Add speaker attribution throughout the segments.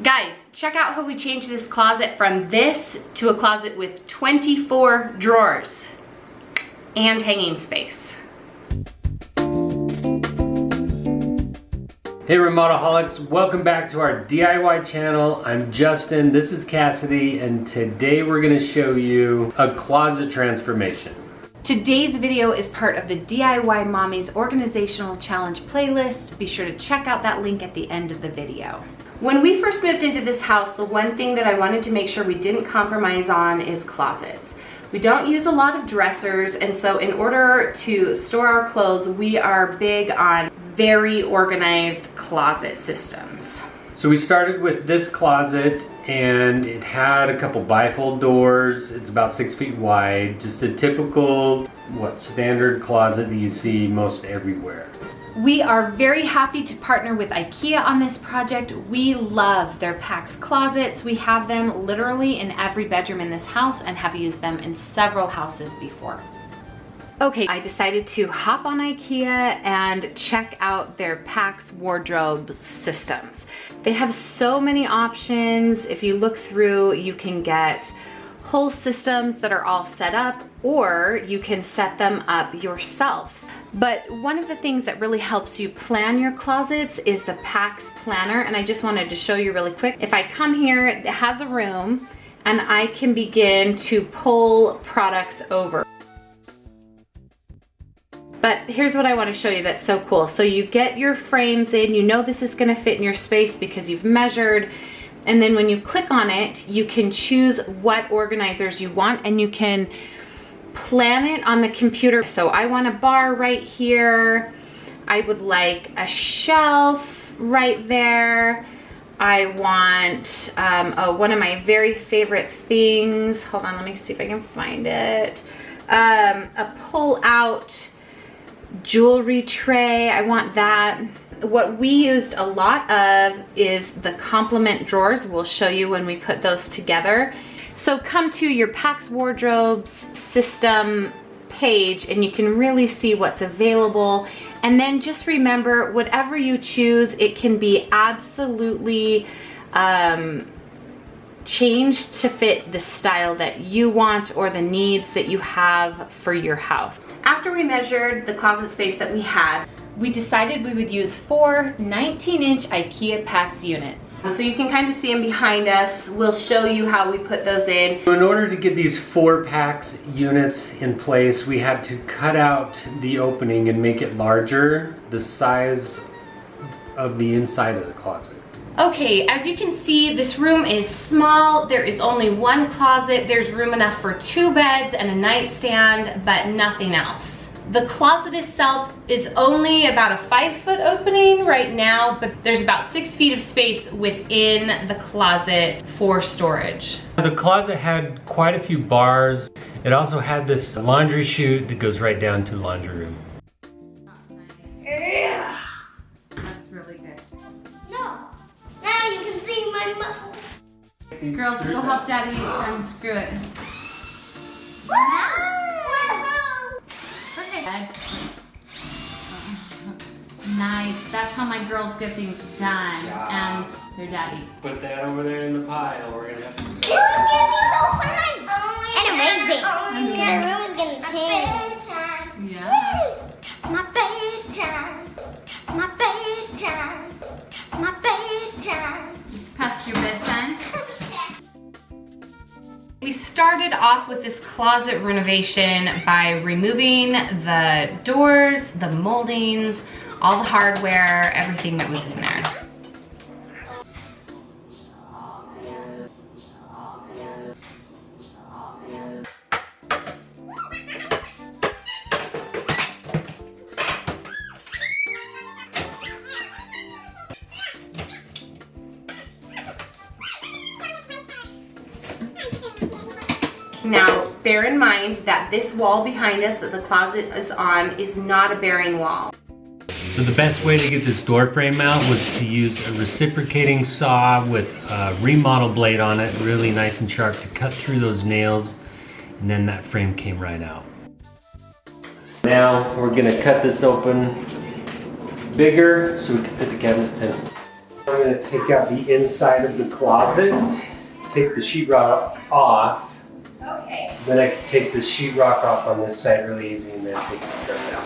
Speaker 1: Guys, check out how we changed this closet from this to a closet with 24 drawers and hanging space.
Speaker 2: Hey Remodelaholics, welcome back to our DIY channel. I'm Justin, this is Cassidy, and today we're going to show you a closet transformation.
Speaker 1: Today's video is part of the DIY Mommy's Organizational Challenge playlist. Be sure to check out that link at the end of the video. When we first moved into this house, the one thing that I wanted to make sure we didn't compromise on is closets. We don't use a lot of dressers, and so in order to store our clothes, we are big on very organized closet systems.
Speaker 2: So we started with this closet, and it had a couple bifold doors. It's about 6 feet wide, just a typical, standard closet that you see most everywhere.
Speaker 1: We are very happy to partner with Ikea on this project. We love their Pax closets. We have them literally in every bedroom in this house and have used them in several houses before. Okay, I decided to hop on Ikea and check out their Pax wardrobe systems. They have so many options. If you look through, you can get whole systems that are all set up, or you can set them up yourself. But one of the things that really helps you plan your closets is the Pax Planner, and I just wanted to show you really quick. If I come here, it has a room, and I can begin to pull products over. But here's what I want to show you that's so cool. So you get your frames in, you know this is going to fit in your space because you've measured, and then when you click on it, you can choose what organizers you want and you can plan it on the computer. So I want a bar right here. I would like a shelf right there. I want one of my very favorite things. Hold on, let me see if I can find it. A pull-out jewelry tray. I want that. What we used a lot of is the complement drawers. We'll show you when we put those together. So come to your Pax Wardrobes system page and you can really see what's available. And then just remember, whatever you choose, it can be absolutely changed to fit the style that you want or the needs that you have for your house. After we measured the closet space that we had, we decided we would use 4 19-inch Ikea Pax units. So you can kind of see them behind us. We'll show you how we put those in.
Speaker 2: In order to get these 4 Pax units in place, we had to cut out the opening and make it larger, the size of the inside of the closet.
Speaker 1: Okay, as you can see, this room is small. There is only one closet. There's room enough for 2 beds and a nightstand, but nothing else. The closet itself is only about a 5-foot opening right now, but there's about 6 feet of space within the closet for storage.
Speaker 2: The closet had quite a few bars. It also had this laundry chute that goes right down to the laundry room.
Speaker 1: Yeah. That's really good.
Speaker 3: No. Now you can see my muscles.
Speaker 1: Girls, go help Daddy unscrew it. Nice. That's how my girls get things done. And their daddy.
Speaker 2: Put that over there in the pile. We're gonna have to.
Speaker 3: This is gonna be so fun and amazing. The room is gonna change.
Speaker 1: Yeah.
Speaker 3: It's past my bedtime. It's past my bedtime. It's past my bedtime.
Speaker 1: It's past your bedtime. We started off with this closet renovation by removing the doors, the moldings, all the hardware, everything that was in there. Now, bear in mind that this wall behind us that the closet is on is not a bearing wall.
Speaker 2: So the best way to get this door frame out was to use a reciprocating saw with a remodel blade on it, really nice and sharp, to cut through those nails, and then that frame came right out. Now we're gonna cut this open bigger so we can fit the cabinets in. I'm going to take out the inside of the closet, take the sheetrock off.
Speaker 1: Okay.
Speaker 2: So then I can take the sheetrock off on this side really easy and then take the studs out.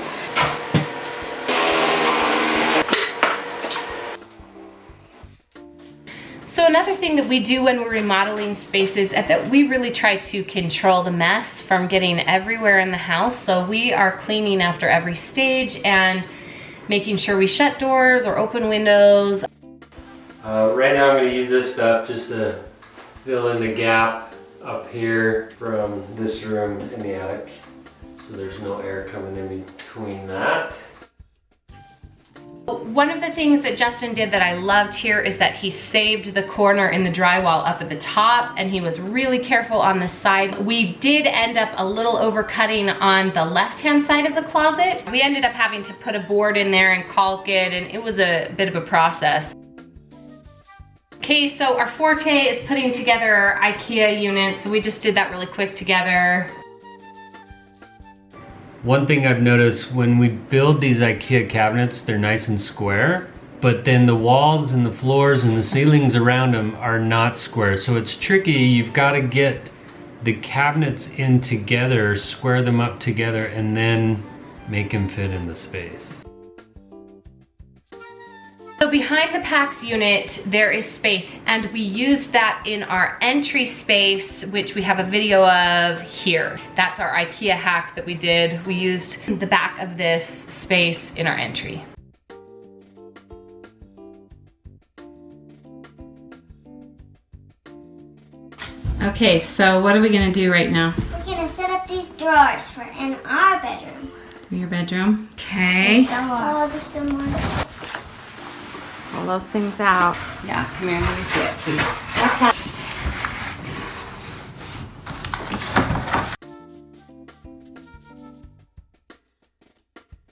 Speaker 1: So another thing that we do when we're remodeling spaces is that we really try to control the mess from getting everywhere in the house. So we are cleaning after every stage and making sure we shut doors or open windows.
Speaker 2: Right now I'm going to use this stuff just to fill in the gap up here from this room in the attic. So there's no air coming in between that.
Speaker 1: One of the things that Justin did that I loved here is that he saved the corner in the drywall up at the top, and he was really careful on the side. We did end up a little overcutting on the left-hand side of the closet. We ended up having to put a board in there and caulk it, and it was a bit of a process. Okay, so our forte is putting together our IKEA units. So we just did that really quick together.
Speaker 2: One thing I've noticed when we build these IKEA cabinets, they're nice and square, but then the walls and the floors and the ceilings around them are not square. So it's tricky. You've got to get the cabinets in together, square them up together, and then make them fit in the space.
Speaker 1: So behind the PAX unit, there is space, and we use that in our entry space, which we have a video of here. That's our IKEA hack that we did. We used the back of this space in our entry. Okay, so what are we gonna do right now?
Speaker 3: We're gonna set up these drawers for in our bedroom.
Speaker 1: Your bedroom. Okay.
Speaker 3: Oh, there's still more.
Speaker 1: Pull those things out. Yeah, come here, let me see it, please.
Speaker 3: Watch out.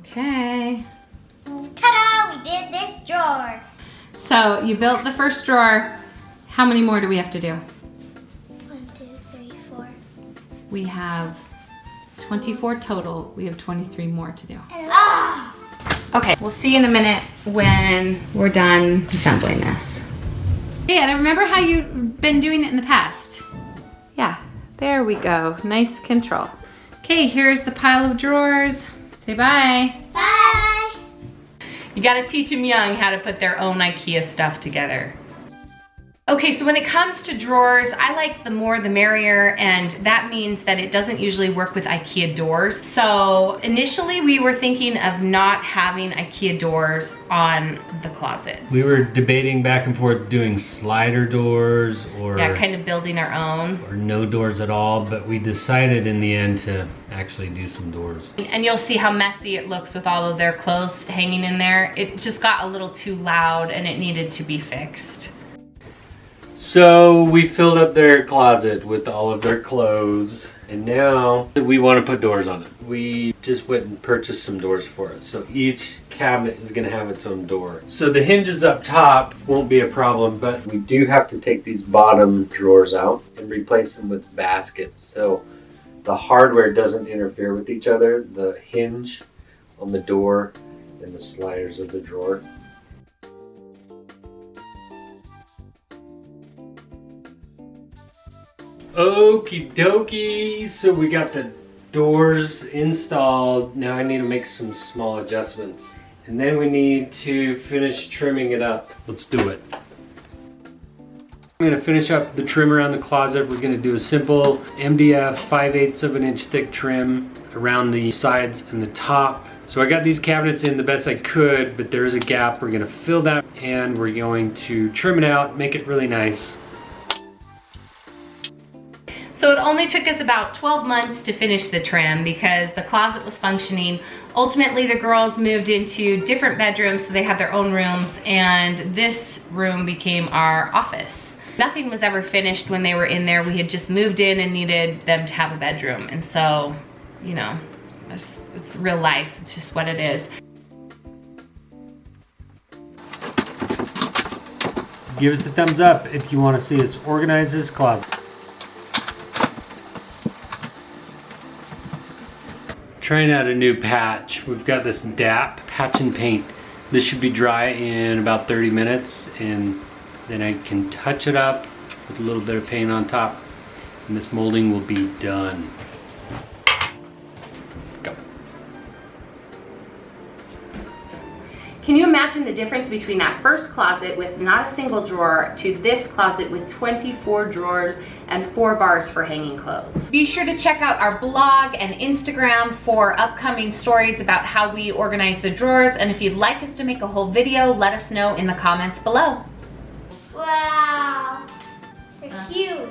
Speaker 1: Okay.
Speaker 3: Ta-da! We did this drawer.
Speaker 1: So you built the first drawer. How many more do we have to do?
Speaker 3: 1, 2, 3, 4.
Speaker 1: We have 24 total. We have 23 more to do.
Speaker 3: Ah!
Speaker 1: Okay, we'll see in a minute when we're done assembling this. Yeah, and I remember how you've been doing it in the past. Yeah, there we go. Nice control. Okay, here's the pile of drawers. Say bye.
Speaker 3: Bye.
Speaker 1: You gotta teach them young how to put their own IKEA stuff together. Okay, so when it comes to drawers, I like the more the merrier, and that means that it doesn't usually work with IKEA doors. So initially we were thinking of not having IKEA doors on the closet.
Speaker 2: We were debating back and forth doing slider doors or,
Speaker 1: Yeah, kind of building our own.
Speaker 2: or no doors at all, but we decided in the end to actually do some doors.
Speaker 1: And you'll see how messy it looks with all of their clothes hanging in there. It just got a little too loud and it needed to be fixed.
Speaker 2: So we filled up their closet with all of their clothes, and now we want to put doors on it. We just went and purchased some doors for it. So each cabinet is going to have its own door. So the hinges up top won't be a problem, but we do have to take these bottom drawers out and replace them with baskets. So the hardware doesn't interfere with each other, the hinge on the door and the sliders of the drawer. Okie dokie, so we got the doors installed. Now I need to make some small adjustments. And then we need to finish trimming it up. Let's do it. I'm gonna finish up the trim around the closet. We're gonna do a simple MDF 5/8 of an inch thick trim around the sides and the top. So I got these cabinets in the best I could, but there is a gap. We're gonna fill that and we're going to trim it out, make it really nice.
Speaker 1: So it only took us about 12 months to finish the trim because the closet was functioning. Ultimately, the girls moved into different bedrooms, so they had their own rooms, and this room became our office. Nothing was ever finished when they were in there. We had just moved in and needed them to have a bedroom. And so, you know, it's real life. It's just what it is.
Speaker 2: Give us a thumbs up if you want to see us organize this closet. Trying out a new patch. We've got this DAP patch and paint. This should be dry in about 30 minutes, and then I can touch it up with a little bit of paint on top, and this molding will be done. Go.
Speaker 1: Can you imagine the difference between that first closet with not a single drawer to this closet with 24 drawers and 4 bars for hanging clothes? Be sure to check out our blog and Instagram for upcoming stories about how we organize the drawers, and if you'd like us to make a whole video, let us know in the comments below.
Speaker 3: Wow, they're huge.